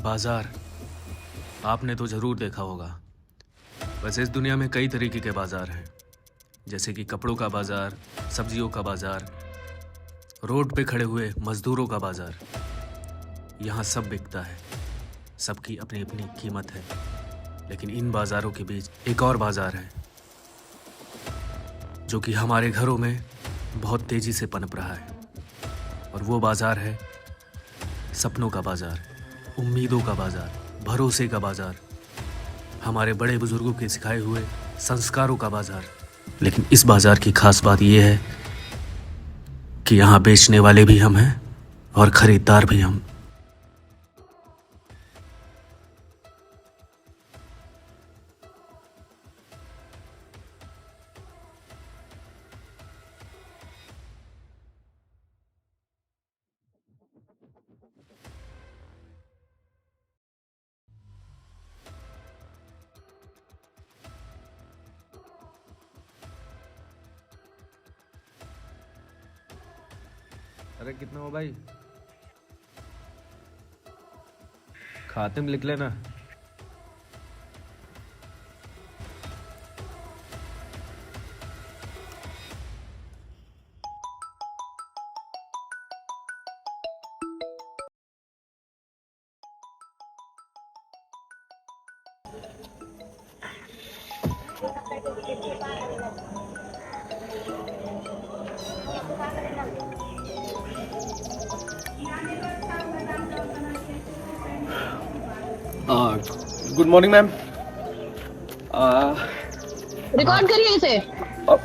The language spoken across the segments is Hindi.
बाजार आपने तो ज़रूर देखा होगा। वैसे इस दुनिया में कई तरीके के बाजार हैं, जैसे कि कपड़ों का बाजार, सब्जियों का बाजार, रोड पे खड़े हुए मजदूरों का बाजार। यहाँ सब बिकता है, सबकी अपनी अपनी कीमत है। लेकिन इन बाजारों के बीच एक और बाजार है जो कि हमारे घरों में बहुत तेजी से पनप रहा है, और वो बाजार है सपनों का बाजार, उम्मीदों का बाजार, भरोसे का बाजार, हमारे बड़े बुजुर्गों के सिखाए हुए संस्कारों का बाजार। लेकिन इस बाजार की खास बात यह है कि यहाँ बेचने वाले भी हम हैं और खरीदार भी हम। अरे कितना हो भाई? खाते में लिख लेना। Good morning ma'am. रिकॉर्ड करिए इसे।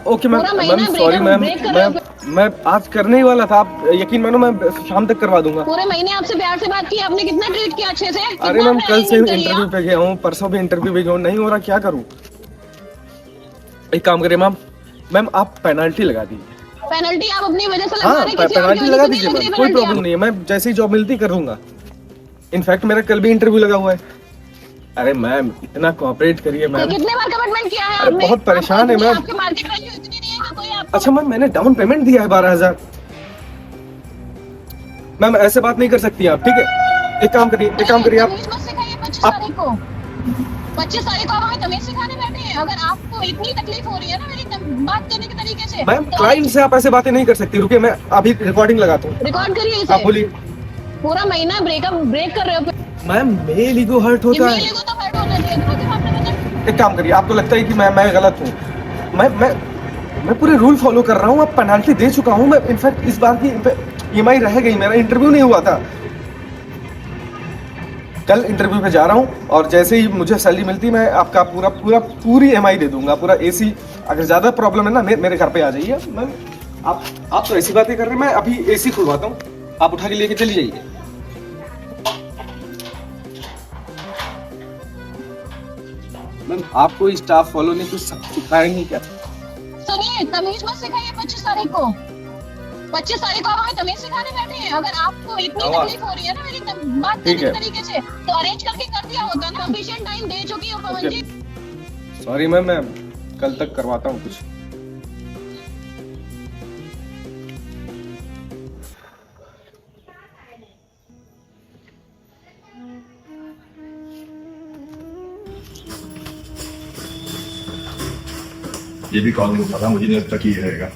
Okay ma'am. पूरा महीना मैम सॉरी मैम, ब्रेक कर रहे हो। मैं आज करने ही वाला था। आप यकीन मानो मैं शाम तक करवा दूंगा। पूरे महीने आपसे प्यार से बात की, आपने कितना ट्रीट किया अच्छे से? अरे मैम कल से इंटरव्यू पे गया हूँ, परसों भी इंटरव्यू पे गया हूँ, नहीं हो रहा, क्या करूँ? एक काम करिए मैम, मैम आप पेनल्टी लगा दीजिए। पेनल्टी आप अपनी वजह से लगा हाँ रहे हैं, किसी और की पेनल्टी वजह लगा से नहीं दीजिए लग रही मैम, कोई पेनल्टी प्रॉब्लम नहीं है। मैं जैसे ही जॉब मिलती कर लूंगा। इनफैक्ट मेरा कल भी इंटरव्यू लगा हुआ है। अरे मैम इतना कोऑपरेट करिए मैम। कितने बार कमिटमेंट किया है अरे आपने? बहुत परेशान है मैम। आपके मार्केट वैल्यू इतनी नहीं है कि कोई आपको। अच्छा मैम मैंने डाउन पेमेंट दिया है 12,000। मैम ऐसे बात नहीं कर सकती आप, ठीक है? एक काम करिए आप। तमीज मत सिखाइए 25 तारीख को। 25 तारीख को आप हमें तमीज सिखाने बैठे हैं। अगर आपको इतनी तकलीफ हो रही है ना मेरी बात करने के तरीके से, मैम क्लाइंट से आप ऐसे बातें नहीं कर सकती। रुकिए मैं अभी रिकॉर्डिंग लगाता हूँ। रिकॉर्ड करिए आप इसे। बोलिए। पूरा महीना ब्रेक कर रहे हो। मैम मेल ईगो हर्ट होता है। मेरे को तो हर्ट होना चाहिए था जब आपने मुझे। एक काम करिए, आपको लगता है कि मैं गलत हूँ? मैं पूरे रूल फॉलो कर रहा हूँ। अब पेनल्टी दे चुका हूँ मैं। इनफैक्ट इस बार की ईएमआई रह गई, मेरा इंटरव्यू नहीं हुआ था। कल इंटरव्यू पे जा रहा हूँ और जैसे ही मुझे सैलरी मिलती मैं आपका पूरी ईएमआई दे दूंगा, पूरा एसी। अगर ज्यादा प्रॉब्लम है ना मेरे घर पे आ जाइए मैम। आप तो ऐसी बातें कर रहे हैं, मैं अभी एसी खुलवाता हूँ, आप उठा के लेके चली जाइए। मैम आपको स्टाफ फॉलो नहीं कुछ सिखाएंगे क्या? सुनिए, तमीज मत सिखाइए 25 तारीख को। 25 तारीख को आप हमें तमीज सिखाने बैठे हैं। अगर आपको इतनी तकलीफ हो रही है ना मेरी बात करने के तरीके से, तो अरेंज करके कर दिया होता ना। सफिशिएंट टाइम दे चुकी हूँ पवन जी। सॉरी मैम, मैं कल तक करवाता हूँ कुछ। ये भी कॉल नहीं उठा था, मुझे नहीं लगता कि ये रहेगा।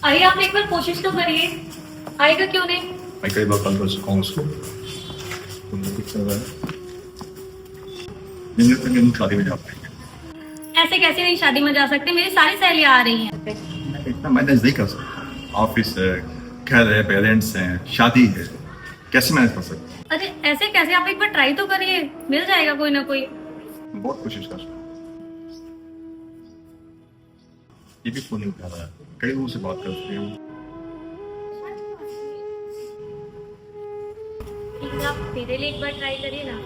आइए आप एक बार कोशिश तो करिए, आएगा क्यों नहीं? मैं कई बार कॉल कर चुका हूँ उसको, तुमने कुछ चल रहा है। नहीं लगता कि हम शादी में जा पाएंगे। ऐसे कैसे नहीं शादी में जा सकते? मेरी सारी सहेलियां आ रही हैं। मैं इतना मैनेज नहीं कर सकता। ऑफिस है, घर है, पेरेंट्स हैं, शादी है, कैसे मैनेज कर सकते? अरे ऐसे कैसे? आप एक बार ट्राई तो करिए, मिल जाएगा कोई ना कोई। बहुत कोशिश कर रहा हूँ। ये भी फोन नहीं उठा रहा है, कई लोगों से बात कर रही हूँ। आप मेरे लिए एक बार ट्राई करिए ना,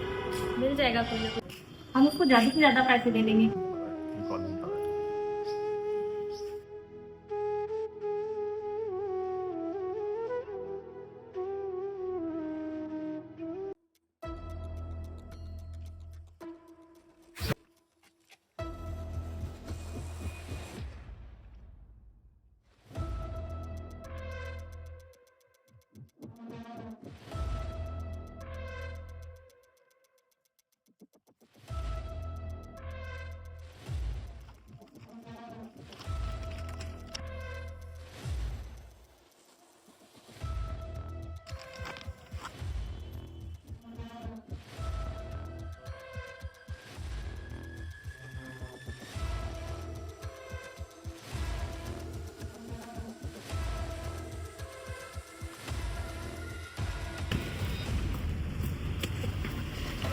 मिल जाएगा कोई ना कोई। हम उसको ज्यादा से ज्यादा पैसे दे देंगे। कॉल नहीं उठा रहा है।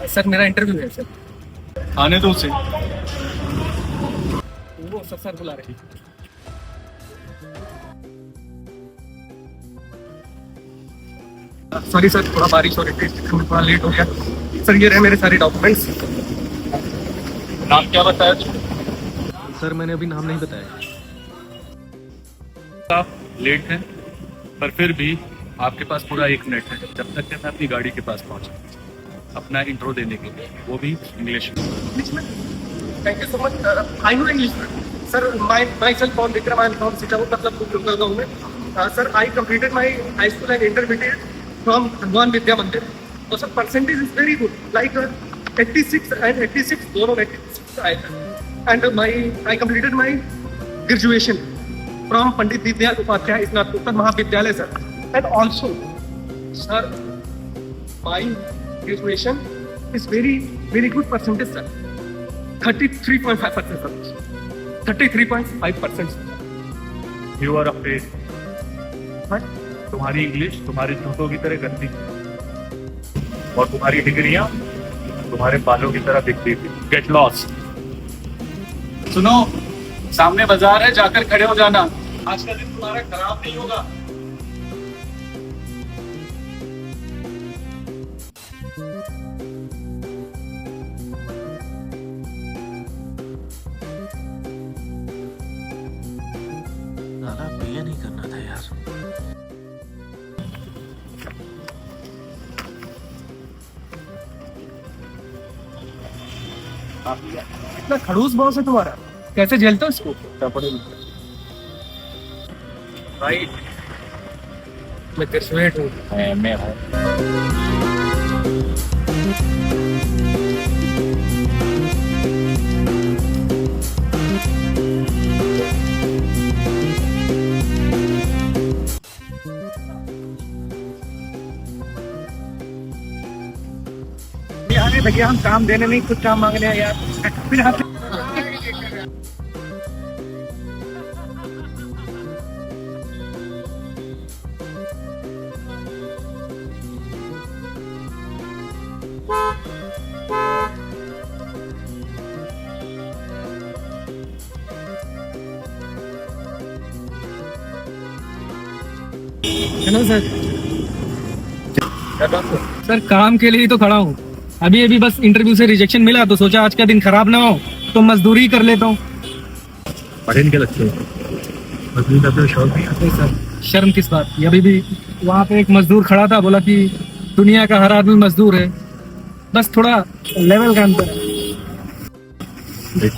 सर मेरा इंटरव्यू है सर। आने दो उसे। वो सर बुला रहे हैं। सॉरी सर, थोड़ा बारिश हो रही थी, थोड़ा लेट हो गया सर। ये रहे मेरे सारे डॉक्यूमेंट्स। नाम क्या बताया तुम? सर मैंने अभी नाम नहीं बताया। आप लेट हैं, पर फिर भी आपके पास पूरा 1 मिनट है जब तक कि मैं अपनी गाड़ी के पास पहुंचा अपना इंट्रो देने के लिए, वो भी इंग्लिश में। Thank you so much. I know English sir. Myself from Vikram, I am from Sitau, मतलब लोकल गाँव में। Sir I completed my high school and intermediate from Hanuman Vidya Mandir. और sir percentage is very good, like 86 and 86 दोनों 86 आए थे। And I completed my graduation from Pandit Deendayal Upadhyay Snatakottar Mahavidyalaya sir. And also sir my graduation is very good percentage sir, 33.5% sir, 33.5%. You are afraid. तुम्हारी इंग्लिश तुम्हारे जूतों की तरह गंदी और तुम्हारी डिग्रियां तुम्हारे बालों की तरह दिखती थी। Get lost. सुनो, सामने बाजार है, जाकर खड़े हो जाना। आज का दिन तुम्हारा खराब नहीं होगा। साला पे नहीं करना था यार। इतना खड़ूस बॉस है तुम्हारा, कैसे झेलते हो इसको? भाई मैं ग्रेजुएट हूँ। मैं भैया हम काम देने नहीं, कुछ काम मांगने हैं यार। फिर हाथ हेलो सर। सर काम के लिए ही तो खड़ा हूँ। अभी बस इंटरव्यू से रिजेक्शन मिला तो सोचा आज का दिन खराब ना हो तो मजदूरी कर लेता हूँ। पढ़े के लगते हो, मजदूरी करते हो, शौक नहीं नहीं सर, शर्म किस बात की। अभी भी वहाँ पे एक मजदूर खड़ा था, बोला कि दुनिया का हर आदमी मजदूर है, बस थोड़ा लेवल का अंतर है।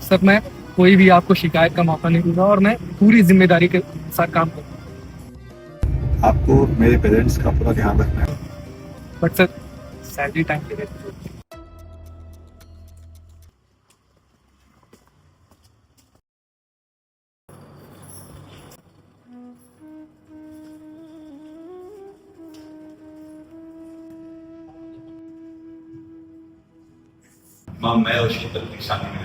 सर मैं कोई भी आपको शिकायत का मौका नहीं दूंगा और मैं पूरी जिम्मेदारी के साथ काम करूँगा। आपको मेरे पेरेंट्स का पूरा ध्यान रखना है। बट सर सैलरी टाइम पे देते। माँ मैं और शीतल की शादी में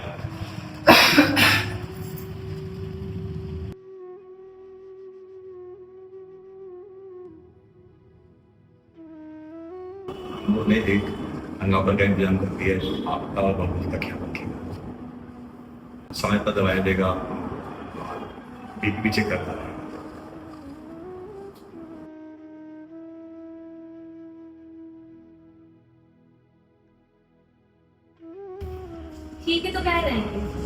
उन्होंने एक नौकर का इंतजाम कर दिया है। आपका और बाबू का ख्याल रखेगा, समय पर दवाई देगा, बीपी भी चेक करता है। ठीक है तो कह रहे हैं।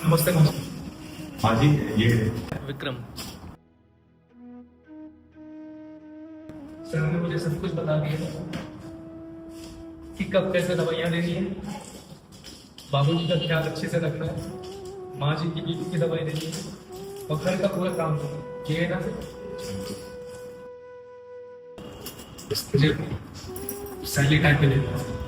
नमस्ते। हाँ जी, ये विक्रम, सर ने मुझे सब कुछ बता दिया कि कब कैसे दवाइयाँ देनी है, बाबूजी का ख्याल अच्छे से रखना है, माँ जी की बीपी की दवाई देनी है और घर का पूरा काम ये है ना सर। मुझे सैलरी टाइम पे लेना है।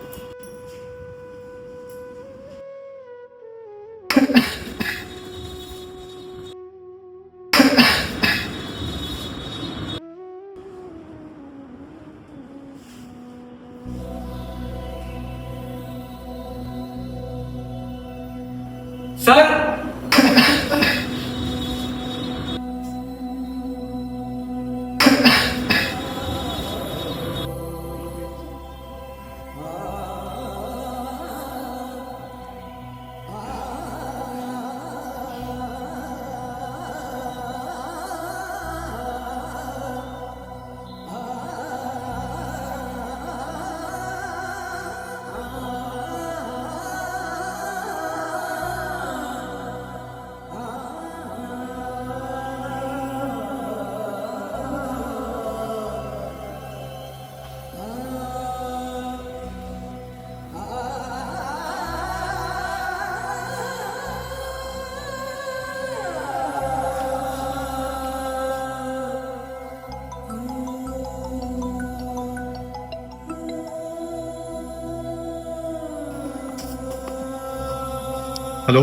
हेलो,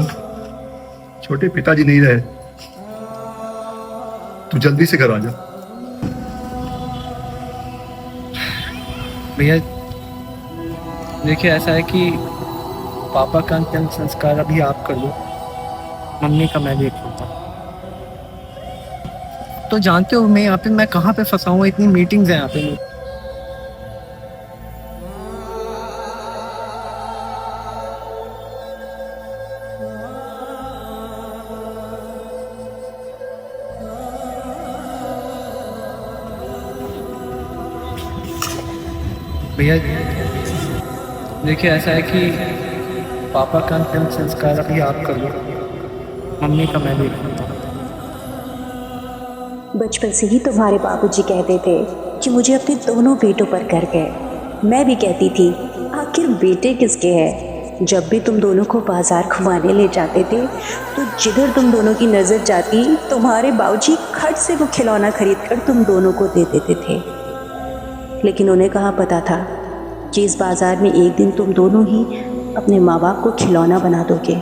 छोटे पिताजी नहीं रहे, तू जल्दी से घर आ जा। भैया देखिए, ऐसा है कि पापा का अंतिम संस्कार अभी आप कर लो, मम्मी का मैं देख लूँगा। तो जानते हो मैं यहाँ पे मैं कहाँ पे फंसा हूँ, इतनी मीटिंग्स हैं यहाँ पे। भैया देखिए, ऐसा है कि पापा का अंतिम संस्कार अभी आप कर लो, मम्मी का मैं देख लूँगा। बचपन से ही तुम्हारे बाबूजी कहते थे कि मुझे अपने दोनों बेटों पर गर्व है। मैं भी कहती थी आखिर बेटे किसके हैं। जब भी तुम दोनों को बाजार घुमाने ले जाते थे तो जिधर तुम दोनों की नज़र जाती तुम्हारे बाबूजी खट से वो खिलौना खरीद कर तुम दोनों को दे देते थे। लेकिन उन्हें कहाँ पता था कि इस बाजार में एक दिन तुम दोनों ही अपने माँ बाप को खिलौना बना दोगे।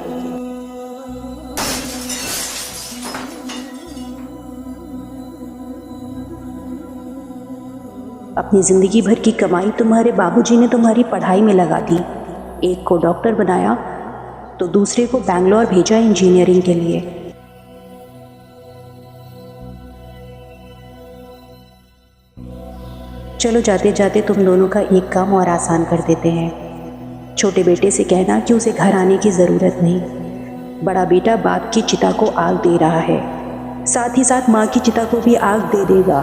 अपनी ज़िंदगी भर की कमाई तुम्हारे बाबूजी ने तुम्हारी पढ़ाई में लगा दी। एक को डॉक्टर बनाया तो दूसरे को बैंगलोर भेजा इंजीनियरिंग के लिए। चलो जाते जाते तुम दोनों का एक काम और आसान कर देते हैं। छोटे बेटे से कहना कि उसे घर आने की ज़रूरत नहीं। बड़ा बेटा बाप की चिता को आग दे रहा है, साथ ही साथ माँ की चिता को भी आग दे देगा।